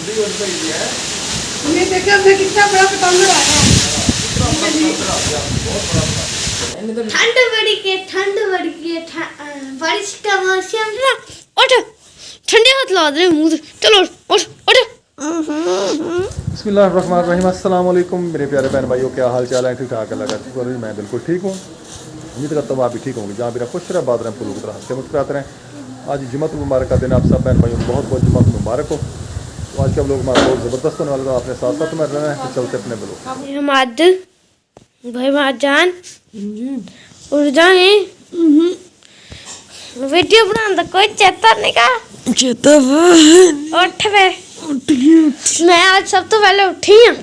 ये देखिए हमने कितना बड़ा पतंग उड़ाया है। ठंड बढ़ गई बारिश का मौसम ना। उठ ठंडे हाथ ला दे मुंह से। चलो उठ उठ। बिस्मिल्लाहिर्रहमानिर्रहीम। अस्सलाम वालेकुम मेरे प्यारे बहन भाइयों, क्या हाल चाल है? ठीक ठाक अल्लाह का शुक्र है, मैं बिल्कुल ठीक हूँ। उम्मीद करता हूँ आप भी ठीक होंगे। जहाँ भी रह खुश रहे, बात रहें, फूलों की तरह हंसते मुस्कुराते रहें। आज जुम्मत मुबारक का दिन, आप सब बहन भाइयों को बहुत बहुत जुम्मत मुबारक हो। तो आज के हम लोग हमारा बहुत ज़बरदस्त होने वाला था, अपने साथ साथ में रहना है। तो चलते अपने ब्लॉग भाई महाजान उड़ जाए वीडियो बनाने कोई चेता नहीं का चेता उठ वे मैं आज सब तो पहले उठी हूँ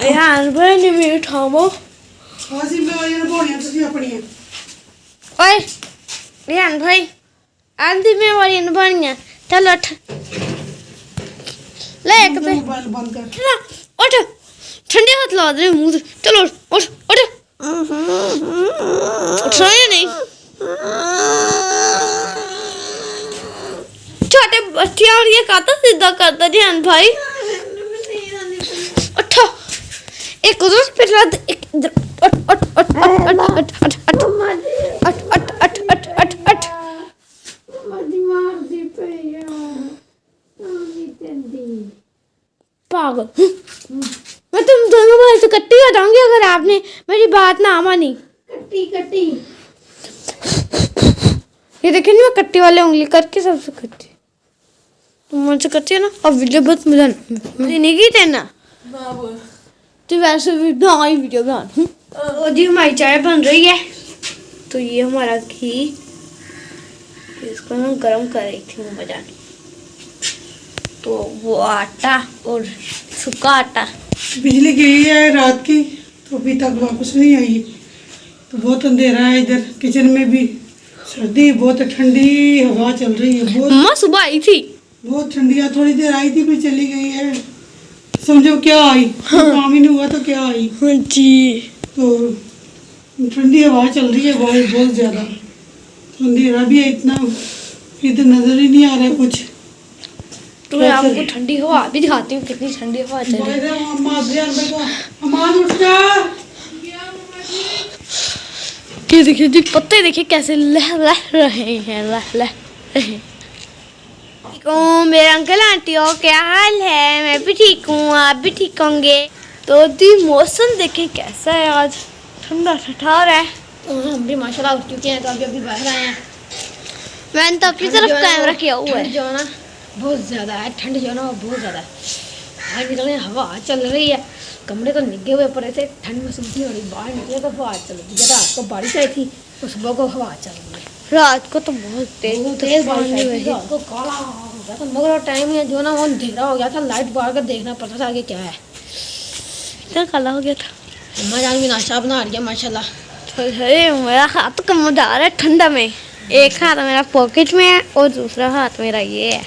यार भाई ने भी उठाओ आजी मैं ये बोलियां तुसी अपनी ओए यार भाई आंधी में वाली नबानियां चल उठ ले एक पे मोबाइल बंद कर उठ ठंडे हाथ ला दे मुंह से। चलो उठ उठ उठाया नहीं छोटे बच्चे और ये काता सीधा करता ध्यान भाई। उठो एक उधर पे लग एक इधर उठ उठ उठ उठ उठ उठ उठ उठ पागल मैं तुम दोनों भाई से कट्टी हो जाऊंगी अगर आपने मेरी बात ना मानी। कट्टी ये देखिए मैं कट्टी वाले उंगली करके सबसे कट्टी तुम मुझसे कट्टी है ना। अब वीडियो बहुत मजा नहीं की तेना तो वैसे भी बनाई वीडियो बना जी। हमारी चाय बन रही है तो ये हमारा घी इसको मैं गरम कर रही थी मम्मा जान। तो वो आटा और सूखा आटा बिजली गई है रात की तो अभी तक वापस नहीं आई। तो बहुत अंधेरा है इधर किचन में भी। सर्दी बहुत ठंडी हवा चल रही है। बहुत मम्मा सुबह आई थी बहुत ठंडी है। थोड़ी देर आई थी फिर चली गई है। समझो क्या आई। काम ही नहीं हुआ तो क्या आई। जी तो ठंडी हवा चल रही है बहुत ज़्यादा। अंधेरा भी है इतना, इधर नज़र ही नहीं आ रहा है कुछ। तो मैं आपको ठंडी हवा भी दिखाती हूँ कितनी ठंडी हवा चल रही है। ये देखिए जी पत्ते देखिए कैसे लह रहे हैं रहे हैं। मेरे अंकल आंटी हो क्या हाल है? मैं भी ठीक हूँ, आप भी ठीक होंगे। तो दी मौसम देखिए कैसा है आज, ठंडा ठठार है। हम भी माशाल्लाह उठ चुके हैं तो अभी बाहर आए हैं। मैंने तो अपनी तरफ कैमरा किया हुआ है। जो ना बहुत ज़्यादा है ठंड जो ना बहुत ज़्यादा है। बाहर निकलने हवा चल रही है, कमरे तो निगे हुए पड़े थे, ठंड महसूस नहीं हो रही। बाहर निकले तो हवा चल रही है। रात को बारिश आई थी तो सुबह को हवा चल रही है। रात को तो बहुत तेज बारिश आई थी। रात को काला हो गया था मगर टाइम है जो ना वो अंधेरा हो गया था। लाइट बाहर कर देखना पड़ता था आगे क्या है। इतना काला हो गया था। अम्मा जान भी नाश्ता बना रही है माशाल्लाह। मेरा हाथ कमदार है ठंडा में। एक हाथ मेरा पॉकेट में है और दूसरा हाथ मेरा ये है।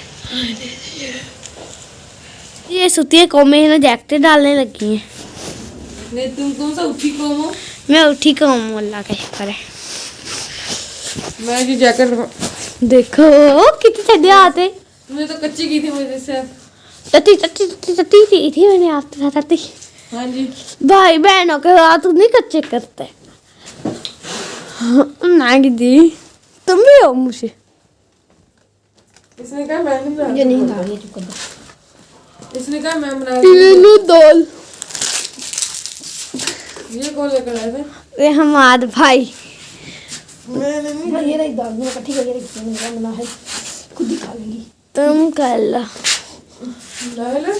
ये सुतिया कौम में ना जैकेट डालने लगी हैं। नहीं तुम कौन सा उठी कौम हो? मैं उठी कौम अल्लाह का शुक्र है। मैं जो जैकेट देखो कितनी ठंडी आते। तुमने तो कच्ची की थी मुझे से। तती थी मैंने आपके साथ आती। हाँ जी भाई बहनों के हाथ नहीं कच्चे करते। नागी दी तुम भी हो मुझे। इसने कहा मैं नहीं बना मुझे नहीं आ रही चुप कर। इसने कहा मैं बना तीनों दाल ये कौन लेकर आए थे? ये हमारे भाई मैंने नहीं ये रही दाल में इकट्ठी करके रखी है। मैंने बना है खुद ही खा लेंगी। तुम कर लो। लाइला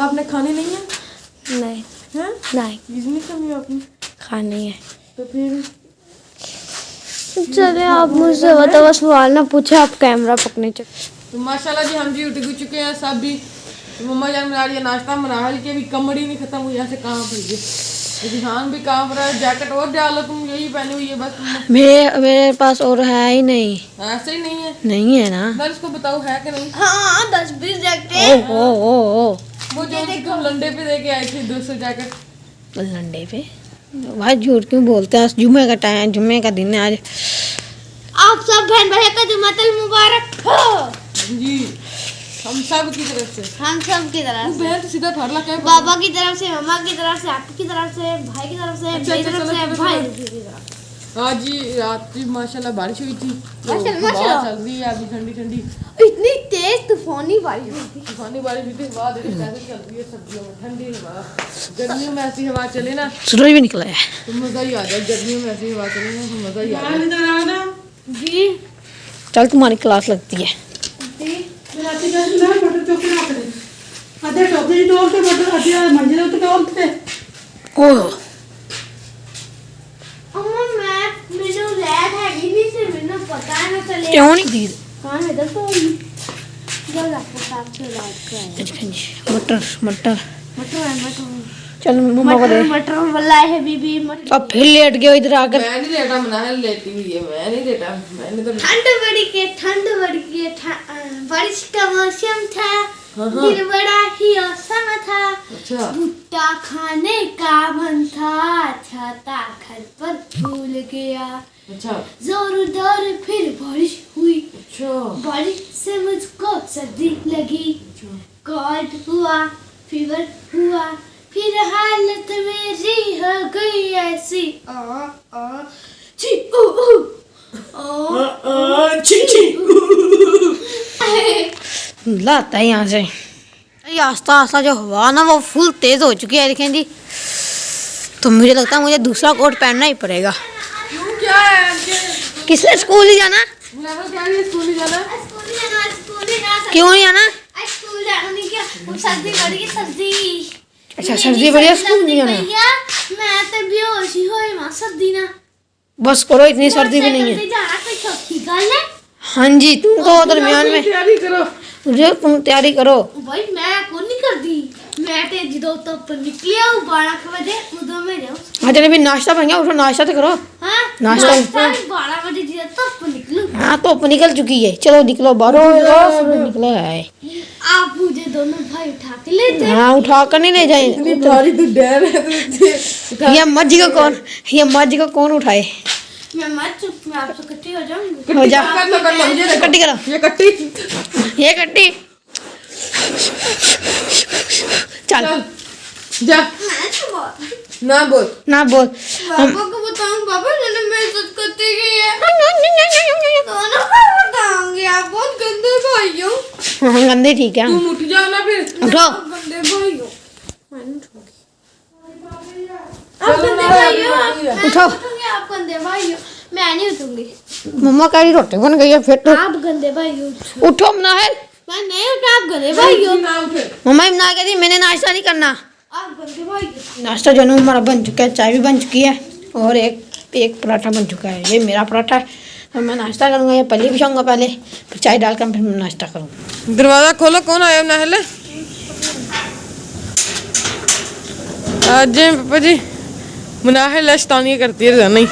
आपने खाने नहीं है? नहीं हैं? नहीं इसमें कमी आपने खानी है। तो फिर चले आप मुझसे बताओ सवाल ना पूछे, आप कैमरा पकड़ने चले। तो माशाल्लाह जी हम जी उठ चुके हैं सब भी। तो मम्मा जान बना रही है नाश्ता, बना हल के भी कमर ही नहीं खत्म हुई यहाँ से कांप रही है। ध्यान भी कांप रहा है। जैकेट और डालो तुम, यही पहनी हुई है बस तुमने। मेरे पास और है ही नहीं। ऐसे ही नहीं है? नहीं है ना। दर्ज को बताओ है कि नहीं? हाँ 10-20 जैकेट। ओ वो जो तुम लंडे पे दे के आई थी 200 जैकेट। लंडे पे भाई झूठ क्यों बोलते हैं? जुम्मे का टाइम, जुम्मे का दिन है आज। आप सब बहन भाई का जुम्मतुल मुबारक हो। जी हम सब की तरफ से। हम सब की तरफ से, बहन तो सीधा थरला क्या बाबा की तरफ से, मम्मा की तरफ से, आपकी तरफ से, भाई की तरफ से, अच्छा, मेरी अच्छा, तरफ चलो, से, चलो, भाई चलो। की तरफ से। आज ही रात की माशाल्लाह बारिश हुई थी, तो माशाल्लाह, हवा माशाल्लाह। चल रही है अभी ठंडी ठंडी इतनी तेज तूफानी बारिश हुई थी। तूफानी बारिश हुई थी। हवा देखो कैसे चल रही है सर्दियों में, ठंडी हवा। गर्मियों में ऐसी हवा चले ना सूरज भी निकला है तो मजा ही आ जाए। गर्मियों में ऐसी हवा चले ना तो मजा ही आ बाहर जाए। इधर आओ ना जी। चल तुम्हारी क्लास लगती है। राती का ना बटर चौके रख दे आधे टोकरी टोक के बटर आधे मंजिल उते टोक दे ओह अम्मा मैंने लैब हैगी नहीं से मैंने पता ना चले। क्यों नहीं दी? कहाँ है इधर तो जब आपको साथ से लैब का है। मटर मटर मटर है मटर। चल मम्मा को दे। मटर मटर वाला है बीबी मटर। अब फिर लेट गए इधर आकर। मैं नहीं लेटा, मनाहल लेटी हुई है। मैं नहीं लेटा, मैंने तो ठंड बढ़ के बारिश का मौसम था। दिन बड़ा ही औसम था। अच्छा भुट्टा खाने का मन था। छाता घर पर भूल गया। अच्छा जोरदार फिर बारिश हुई। अच्छा बारिश से मुझको सर्दी लगी। कोल्ड हुआ, फीवर हुआ, फिर हालत मेरी हो गई ऐसी। छी लाता है यहाँ से। ये आस्ता आस्ता जो हवा ना वो फुल तेज हो चुकी है देखें जी। तो मुझे लगता है मुझे दूसरा कोट पहनना ही पड़ेगा। क्यों क्या है? किसने स्कूल ही जाना? मनाहल क्या है? स्कूल नहीं जाना? स्कूल ही ना क्यों नहीं जाना? स्कूल जाना नहीं क्या? वो सर्दी बढ़ गई सर्दी। अच्छा सर्दी बढ़िया स्कूल नहीं जाना। भैया मैं तो बेहोश ही होई मां सर्दी ना। बस करो इतनी सर्दी भी नहीं है। मोटरसाइकिल ते जाना कोई छोटी गल है? हाँ जी तुम तो दरमियान में तैयारी करो। मुझे तुम तैयारी करो। भाई मैं कौन नहीं करती। मैं ते जो तो पर निकली हूं 12 बजे उधर में जाऊं। हाँ चलो भी नाश्ता बन गया, उठो नाश्ता तो करो। हां नाश्ता 12 बजे जो तो पर निकलूं। हाँ तो निकल चुकी है। चलो निकलो बाहर सूरज निकला है। आप मुझे दोनों भाई उठा के ले जाए। हाँ उठा कर नहीं ले जाएंगे। भारी तो डर है तो ये मज्ज को कौन उठाए? मैं मत चुप मैं आपसे इकट्ठी हो जाऊंगी। हो जा कर लो ये देखो। कट्टी करो। ये कट्टी ये कट्टी चल चल जा मैं तो ना बोल। ना बोल। पापा को बताऊं पापा ने मेरी इज्जत करती की है। दोनों को बताऊंगी आप बहुत गंदे भाई हो। हाँ गंदे ठीक है। तुम उठ जाओ ना फिर। उठो गंदे भाई हो। आप चलो गंदे ना, भाई हो। मैं उठो। उठूंगी आप गंदे भाई हो। मैं नहीं उठूंगी। मम्मा कह रही रोटी बन गई है फिर तो आप गंदे भाई हो। उठो मनाहल। मैं नहीं उठा आप गंदे भाई हो। ना उठे। मम्मा ना कह रही मैंने नाश्ता नहीं करना। आप गंदे भाई हो। नाश्ता जो है ना हमारा बन चुका है, चाय भी बन चुकी है और एक पराठा बन चुका है। ये मेरा पराठा है तो मैं नाश्ता करूँगा। ये पहले बिछाऊँगा पहले फिर चाय डालकर फिर मैं नाश्ता करूँगा। दरवाजा खोलो, कौन आया मनाहल? आज पापा जी मनाहल शैतानियां करती है नहीं।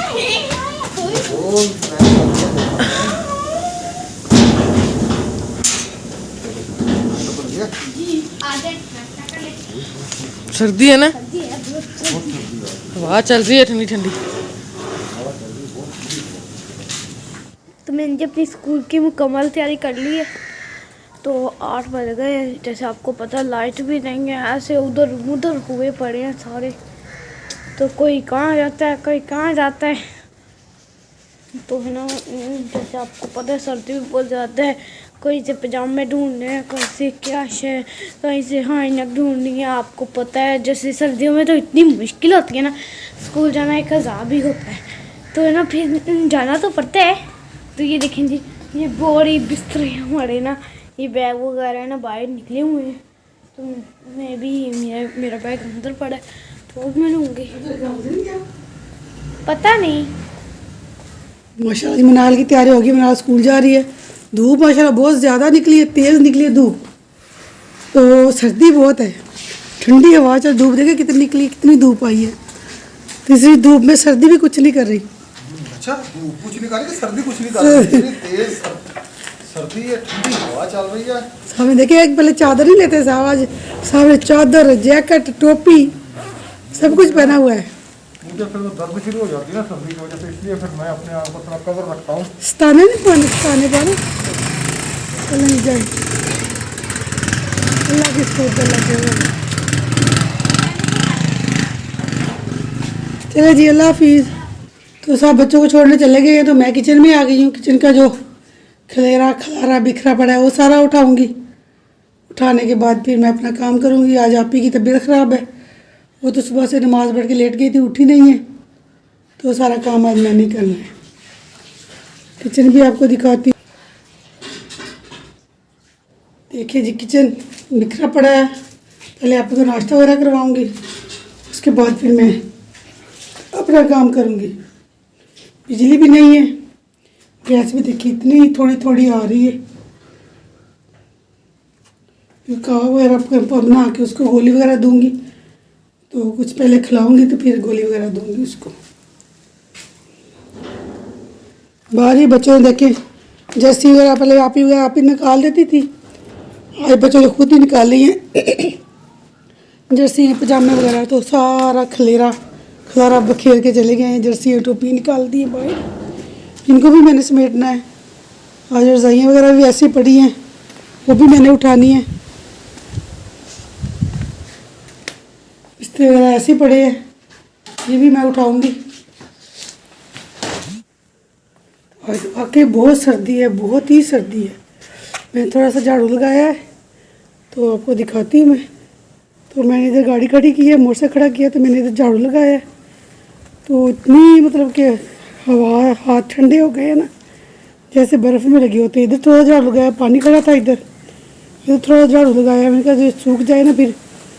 सर्दी है ना, हवा चल रही है ठंडी ठंडी। तो मैंने जब अपनी स्कूल की मुकम्मल तैयारी कर ली है। तो 8 बज गए हैं। जैसे आपको पता लाइट भी नहीं है। ऐसे उधर उधर हुए पड़े हैं सारे। तो कोई कहाँ जाता है कोई कहाँ जाता है। तो है ना जैसे आपको पता है सर्दी भी बहुत ज़्यादा है। कहीं से पजामे ढूंढने हैं, कहीं से क्या है, कहीं से हाइनक ढूंढनी है। आपको पता है जैसे सर्दियों में तो इतनी मुश्किल होती है ना, स्कूल जाना एक अज़ाब ही होता है। तो है ना फिर जाना तो पड़ता है। तो ये देखें जी ये बोरी बिस्तरे हमारे ना ये बैग वगैरह है ना बाहर निकले हुए हैं। तो मैं भी मेरा बैग अंदर पड़ा है तो मैं लूँगी। पता नहीं। माशाल्लाह जी मनाल की तैयारी होगी। मनाल स्कूल जा रही है। धूप माशाल्लाह बहुत ज़्यादा निकली है, तेज़ निकली है धूप। तो सर्दी बहुत है, ठंडी हवा चल धूप देखे कितनी निकली, कितनी धूप आई है। तो इसी धूप में सर्दी भी कुछ नहीं कर रही। अच्छा कुछ नहीं कर रही, सर्दी कुछ नहीं कर रही, इतनी तेज सर्दी है, ठंडी हवा चल रही है। सामने देखिए एक पहले चादर नहीं लेते साहब, आज सामने चादर जैकेट टोपी सब कुछ पहना हुआ है। मुझे फिर वो दर्द शुरू हो जाती है ना सर्दी की वजह से, इसलिए फिर मैं अपने आप को थोड़ा कवर रखता हूँ। स्ताने नहीं पाने स्ताने पाने चल नहीं जाए। अल्लाह की स्पोर्ट कर लगे हुए हैं। चले जी, अल्लाह हाफिज़। तो सब बच्चों को छोड़ने चले गए हैं, तो मैं किचन में आ गई हूँ। किचन का जो खलारा बिखरा पड़ा है वो सारा उठाऊंगी। उठाने के बाद फिर मैं अपना काम करूँगी। आज आपी की तबीयत ख़राब है, वो तो सुबह से नमाज़ पढ़ के लेट गई थी, उठी नहीं है, तो सारा काम आज मैंने करना है। किचन भी आपको दिखाती हूँ। देखिए जी, किचन बिखरा पड़ा है। पहले आपको तो नाश्ता वगैरह करवाऊँगी, उसके बाद फिर मैं अपना काम करूँगी। बिजली भी नहीं है, गैस भी देखिए इतनी थोड़ी थोड़ी आ रही है। कावा वगैरह बना के उसको गोली वगैरह दूंगी, तो कुछ पहले खिलाऊंगी तो फिर गोली वगैरह दूंगी उसको। बाहर ही बच्चों ने देखे जर्सी वगैरह पहले आप ही निकाल देती थी, आज बच्चों ने खुद ही निकाल ली है जर्सी पजामे वगैरह। तो सारा खलारा बखेर के चले गए हैं। जर्सी टोपी निकाल दी है बाहर, इनको भी मैंने समेटना है। आज रजाइयाँ वगैरह भी ऐसी पड़ी हैं, वो भी मैंने उठानी है। बिस्तर वगैरह ऐसे पड़े हैं, ये भी मैं उठाऊंगी। आज वाकई बहुत सर्दी है, बहुत ही सर्दी है। मैंने थोड़ा सा झाड़ू लगाया है, तो आपको दिखाती हूँ मैं। तो मैंने इधर गाड़ी खड़ी की है, मोटर से खड़ा किया, तो मैंने इधर झाड़ू लगाया है। तो इतनी मतलब कि हवा, हाथ ठंडे हो गए हैं ना, जैसे बर्फ़ में लगे होते। इधर थोड़ा झाड़ू लगाया, पानी खड़ा था इधर थोड़ा झाड़ू लगाया। मैंने कहा जो सूख जाए ना, फिर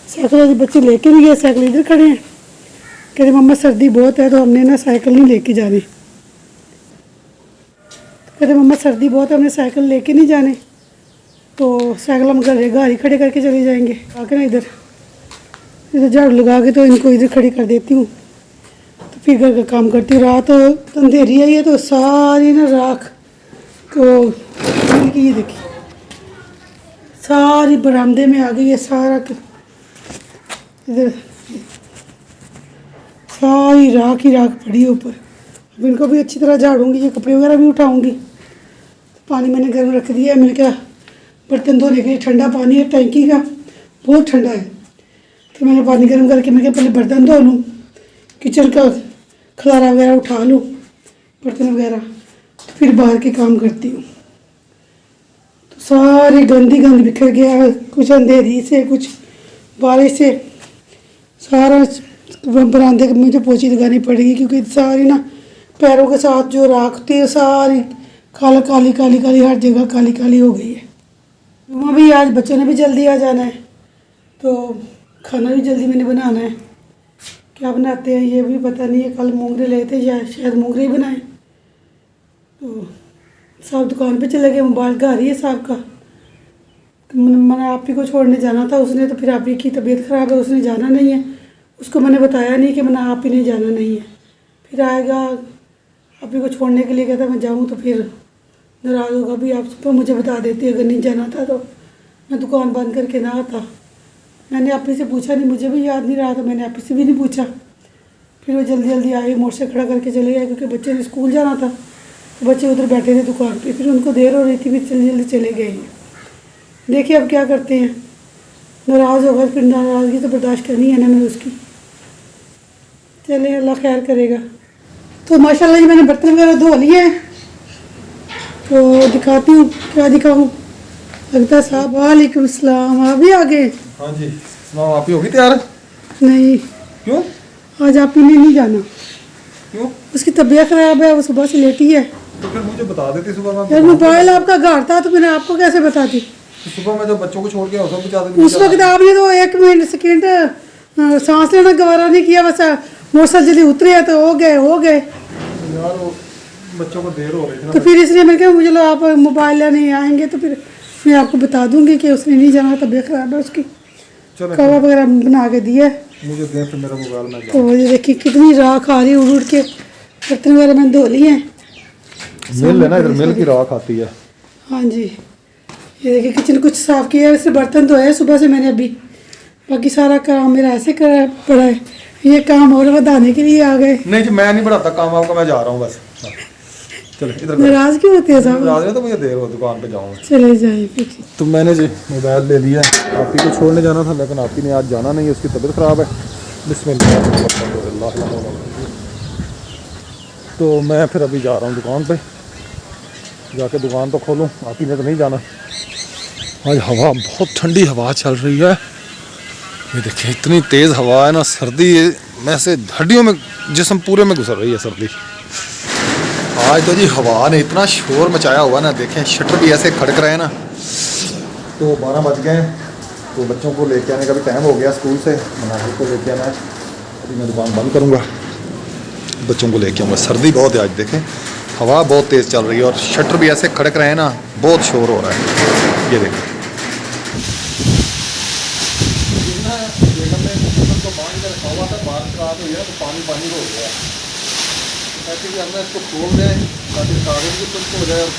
साइकिल वाले बच्चे लेके नहीं गए, साइकिल इधर खड़े हैं। कह रहे मम्मा सर्दी बहुत है, तो हमने ना साइकिल नहीं लेके जानी। कहते मम्मा सर्दी बहुत है, हमने साइकिल लेके नहीं जाने, तो साइकिल हम घर ही खड़े करके चले जाएंगे। आके ना इधर झाड़ू लगा के तो इनको इधर खड़ी कर देती हूँ, तो फिर घर का काम करती हूँ। रात अंधेरी आई है, तो सारी ना राख तो ये देखिए सारी बरामदे में आ गई है। सारा इधर सारी राख ही राख पड़ी है ऊपर। अब इनको भी अच्छी तरह झाड़ूंगी, ये कपड़े वगैरह भी उठाऊंगी। पानी मैंने गर्म रख दिया है। मैंने कहा बर्तन धोने के लिए ठंडा पानी है, टैंकी का बहुत ठंडा है, तो मैंने पानी गर्म करके मैं पहले बर्तन धो लूँ, किचन का खलारा वगैरह उठा लूँ, बर्तन वगैरह, तो फिर बाहर के काम करती हूँ। तो सारी गंद बिखर गया, कुछ अंधेरी से, कुछ बारिश से। सारा बरामदे में मुझे पोछी लगानी पड़ेगी, क्योंकि सारी ना पैरों के साथ जो राख थी सारी काली हर जगह काली हो गई है। जुम्मा भी आज बच्चों ने भी जल्दी आ जाना है, तो खाना भी जल्दी मैंने बनाना है। क्या बनाते हैं ये भी पता नहीं है। कल मोंगरे ले थे, या शायद मोंगरे ही बनाए। तो साहब दुकान पे चले गए, मोबाइल घर ही है साहब का। मैंने आप ही को छोड़ने जाना था, उसने तो फिर आप ही की तबीयत ख़राब है, उसने जाना नहीं है। उसको मैंने बताया नहीं कि मैंने आप ही ने जाना नहीं है। फिर आएगा आप ही को छोड़ने के लिए, कहता मैं जाऊँ, तो फिर नाराज़ होगा भी आप सुबह मुझे बता देती, अगर नहीं जाना था तो मैं दुकान बंद करके ना आता। मैंने आप ही से पूछा नहीं, मुझे भी याद नहीं रहा, तो मैंने आप ही से भी नहीं पूछा। फिर वो जल्दी आए, मोटर से खड़ा करके चले गए, क्योंकि बच्चे ने स्कूल जाना था, तो बच्चे उधर बैठे थे दुकान पे। फिर उनको देर हो रही थी, फिर जल्दी चले गए। देखिए अब क्या करते हैं, नाराज़ होगा, फिर नाराज़गी तो बर्दाश्त करनी है ना मैंने उसकी। चले अल्लाह खैर करेगा। तो माशाल्लाह जी मैंने बर्तन वगैरह धो लिए हैं, तो दिखाती हूँ क्या दिखाऊँ। लगता साहब वालेकुम सलाम, आप भी आ गए। हाँ जी, सुनाओ आप ही होगी तैयार? नहीं, क्यों? आज आप ही ने नहीं जाना, क्यों? उसकी तबीयत ख़राब है, वो सुबह से लेटी है। तो फिर मुझे बता देती सुबह में। यार मोबाइल आपका घर था, तो मैंने आपको कैसे बताती? तो सुबह में जब बच्चों को छोड़ के उस वक्त बता देती। उस वक्त आपने तो 1 मिनट सेकेंड सांस लेना गवारा नहीं किया, बस मोटरसाइकिल जल्दी उतरे तो हो गए। यार वो बच्चों को देर हो रही थी ना, तो फिर इसलिए मैंने कहा मुझे लो आप मोबाइल लेने आएंगे, तो फिर मैं आपको बता दूंगी कि उसने नहीं जाना, तबीयत ख़राब है उसकी। चलो कवा वगैरह बना के दिया है। मुझे दें फिर मेरा मोबाइल में तो ये देखिए कितनी राख आ रही है उड़ के। बर्तन वगैरह मैंने धो लिए हैं। मिल है ना, इधर मिल की राख आती है। हाँ जी, ये देखिए किचन कुछ साफ़ किया है, सिर्फ बर्तन धोए सुबह से मैंने अभी, बाकी सारा काम मेरा ऐसे करा पड़ा है। ये काम और बढ़ाने के लिए आ गए। नहीं जी, मैं नहीं बढ़ाता काम आपका, मैं जा रहा हूँ बस। चलो इधर नाराज क्यों होते हैं साहब? नाराज है तो मुझे देर हो दुकान पे जाऊँ। चले जाए फिर। तो मैंने जी मोबाइल ले लिया है। आप ही को छोड़ने जाना था लेकिन आप ही ने आज जाना नहीं है, उसकी तबीयत ख़राब है। बिस्मिल्लाह। तो मैं फिर अभी जा रहा हूँ दुकान पे, जाके दुकान तो खोलूँ। आप ही ने तो नहीं जाना। आज हवा बहुत ठंडी हवा चल रही है। ये देखिए इतनी तेज़ हवा है ना, सर्दी में से हड्डियों में जिस्म पूरे में गुजर रही है सर्दी। आज तो जी हवा ने इतना शोर मचाया हुआ ना, देखें शटर भी ऐसे खड़क रहे हैं ना। तो 12 बज गए, तो बच्चों को लेके आने का भी टाइम हो गया स्कूल से। मनाहिल को लेके आना है, अभी मैं दुकान बंद करूँगा, बच्चों को लेके आऊँगा। सर्दी बहुत है आज, देखें हवा बहुत तेज़ चल रही है और शटर भी ऐसे खड़क रहे हैं ना, बहुत शोर हो रहा है। ये देखें बारिश रात हुई है तो पानी हो गया। ऐसे कि हमने इसको खोल दें ताकि कागज भी कुछ हो जाए और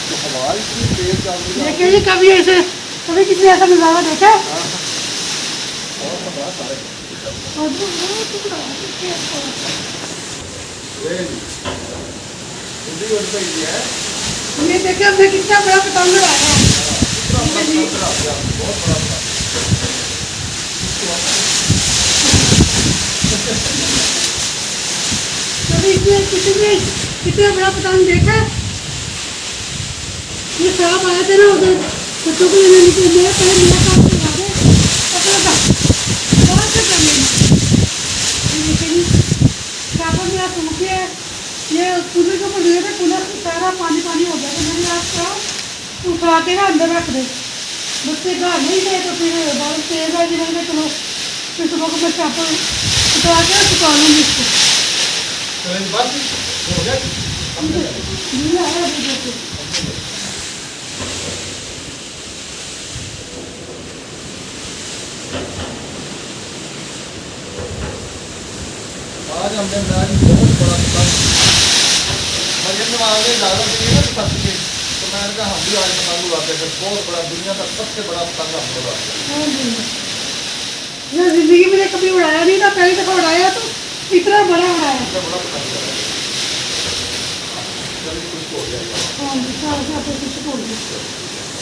तो हवा इतनी तेज चल रही है। देखिए जी, कभी ऐसे कभी किसी ऐसा नज़ारा देखा? ये देखिए हमने कितना बड़ा पतंग लगाया है। कभी किसी ने कितना बड़ा पतंग देखा? ये साहब आए थे ना उधर बच्चों को लेने के लिए, पहले मेरा काम करवा दे अपना बहुत से करने लेकिन कापड़ मेरा सूख गया है। ये कूलर के ऊपर दिए थे, कूलर सारा पानी हो गया। तो मैंने आपको उठा के ना अंदर रख दे, बच्चे घर नहीं थे तो फिर बहुत तेज है। जिन्होंने चलो फिर सुबह को मैं कापड़ उठा के सुखा लूँगी इसको। गीला है अभी देखो। आज हमने बहुत बड़ा पतंग मरियम ने आगे ज़्यादा चाहिए ना पतंग के, तो मैंने कहा हम भी आज पतंग उड़ाते थे। बहुत बड़ा, दुनिया का सबसे बड़ा पतंग हम उड़ाते हैं। मैं जिंदगी में कभी उड़ाया नहीं था, पहली दफ़ा उड़ाया तो इतना बड़ा उड़ाया। इतना बड़ा पतंग है। चलिए कुछ हो गया। हाँ जी, सारा आपको कुछ बोल दिया।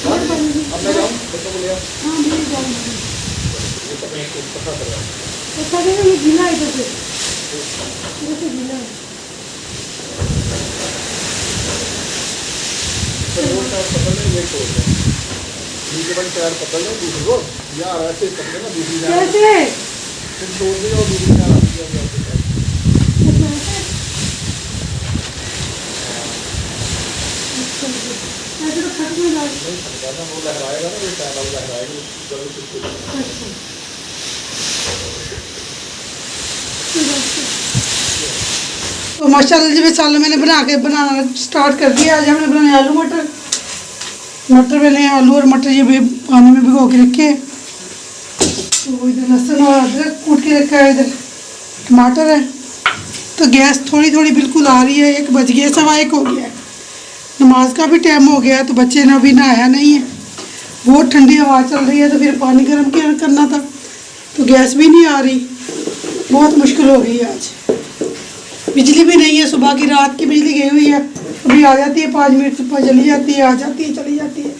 अब मैं जाऊँ बच्चों को ले आऊँ। हाँ भी जाऊँगी। ये पता कर रहा हूँ। अच्छा ये गीला है इधर से, इधर से गीला है। वो टायर पकड़ लें, ये छोड़ दें। नीचे वाली टायर पकड़ लें, दूसरी को यार ऐसे पकड़े ना, दूसरी टायर कैसे? फिर छोड़ दें और दूसरी टायर आती है। ऐसे तो खट में डाल। वो लहराएगा ना, ये टायर वाला लहराएगा जल्दी से। तो माशाल्लाह जी मसाला मैंने बनाना स्टार्ट कर दिया। आज हमने बनाए आलू मटर। मटर मैंने आलू और मटर ये भी पानी में भिगो के रखे। तो इधर लहसुन और अदरक कूट के रखा है, इधर टमाटर है। तो गैस थोड़ी थोड़ी बिल्कुल आ रही है। 1 बज गया, 1:15 हो गया। नमाज का भी टाइम हो गया, तो बच्चे ने अभी नहाया नहीं है। बहुत ठंडी हवा चल रही है, तो फिर पानी गर्म करना था, तो गैस भी नहीं आ रही। बहुत मुश्किल हो गई है आज। बिजली भी नहीं है, सुबह की रात की बिजली गई हुई है। अभी आ जाती है 5 मिनट पर, चली जाती है, आ जाती है, चली जाती है।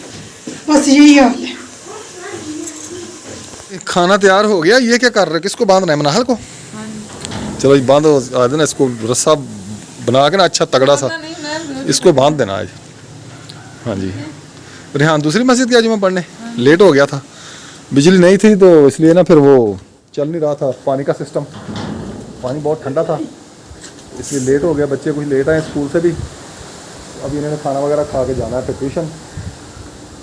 बस यही हाल है। खाना तैयार हो गया। ये क्या कर रहे हो? किसको बांधना है? मनाहल को? चलो जी बांधो आज ना, इसको रस्सा बना के ना अच्छा तगड़ा सा इसको बांध देना आज। हाँ जी। रेहान दूसरी मस्जिद गया जी मैं पढ़ने, लेट हो गया था, बिजली नहीं थी तो इसलिए ना फिर वो चल नहीं रहा था पानी का सिस्टम। पानी बहुत ठंडा था इसलिए लेट हो गया। बच्चे कुछ लेट आए स्कूल से भी, अभी इन्होंने खाना वगैरह खा के जाना है फिर ट्यूशन,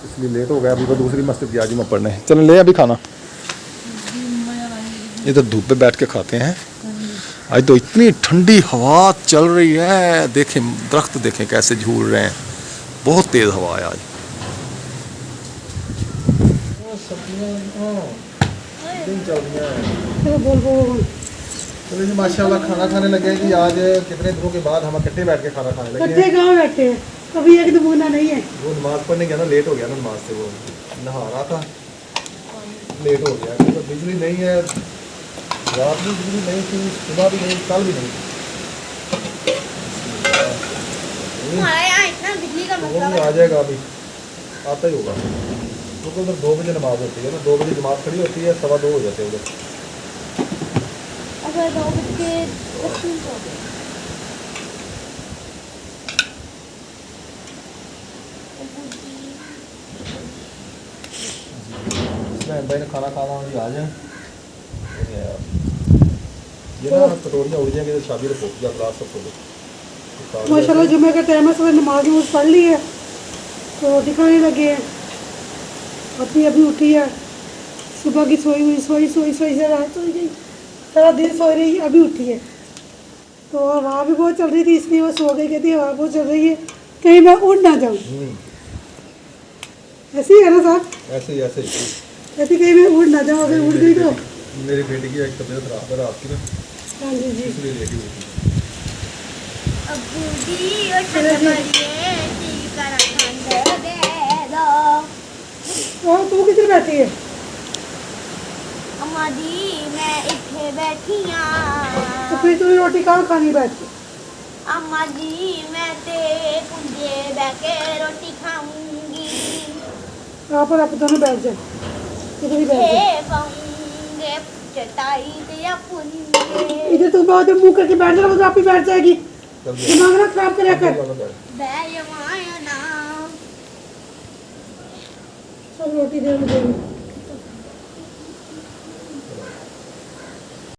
इसलिए लेट हो गया। अभी वो दूसरी मस्जिद गया जी मैं पढ़ने। चलो ले अभी खाना, इधर धूप पे बैठ के खाते हैं। आज तो इतनी ठंडी हवा चल रही है, देखें दरख्त देखें कैसे झूल रहे हैं, बहुत तेज़ हवा है आज। चलो जी माशाल्लाह खाना खाने लगे कि आज कितने दिनों के बाद हम इकट्ठे बैठ के खाना खाने लगे। कट्ठे कहाँ बैठे हैं? कभी एक नमूना नहीं है। वो नमाज पढ़ने गया ना, लेट हो गया ना नमाज से, वो नहा रहा था, लेट हो गया। तो बिजली नहीं है, रात में बिजली नहीं थी, सुबह भी नहीं, कल भी नहीं। हमारे यहाँ इतना बिजली का वो मसला भी आ जाएगा अभी, आता ही होगा, क्योंकि उधर 2 बजे नमाज होती है ना, 2 बजे जमात खड़ी होती है, 2:15 हो जाते हैं उधर। अगर 2 बज के 10 मिनट हो गए। बहन भाई ने खाना खाना जी आ जाए। ये ना कटोरियाँ उड़ जाएंगे तो चाबी रखो या ग्लास रखो। माशाल्लाह जुमे का टाइम है, सुबह नमाज नमाज पढ़ ली है तो रोटी खाने लगे हैं। अपनी अभी उठी है, सुबह की सोई हुई से रात सोई गई, सारा दिन सो रही, अभी उठी है। तो हवा भी बहुत चल रही थी इसलिए वो सो गई, कहती है हवा बहुत चल रही है कहीं मैं उड़ ना जाऊँ। ऐसे ही है ना साहब, ऐसे ही ऐसे कहीं मैं उड़ ना जाऊँ, अगर उड़ गई तो। मेरी बेटी की एक तबीयत खराब है रात की ना, हाँ जी जी। इसलिए लेटी हुई थी। अब्बू जी और ठंड पड़िए टीवी का ठंड दे दो। और तू किधर बैठी है? अम्मा जी मैं इत्थे बैठी तो हाँ। फिर तू रोटी कहाँ खानी बैठ के? अम्मा जी मैं ते कुंजे बैके रोटी खाऊंगी। यहाँ पर आप दोनों बैठ जाए, इधर ही बैठ जाए। हे पाऊंगे चटाई ते या पुंगे इधर तू बहुत मुंह करके बैठ जा, वो तो आप ही बैठ जाएगी। दिमाग ना खराब करे कर। बैयमाया ना। सब रोटी दे मुझे।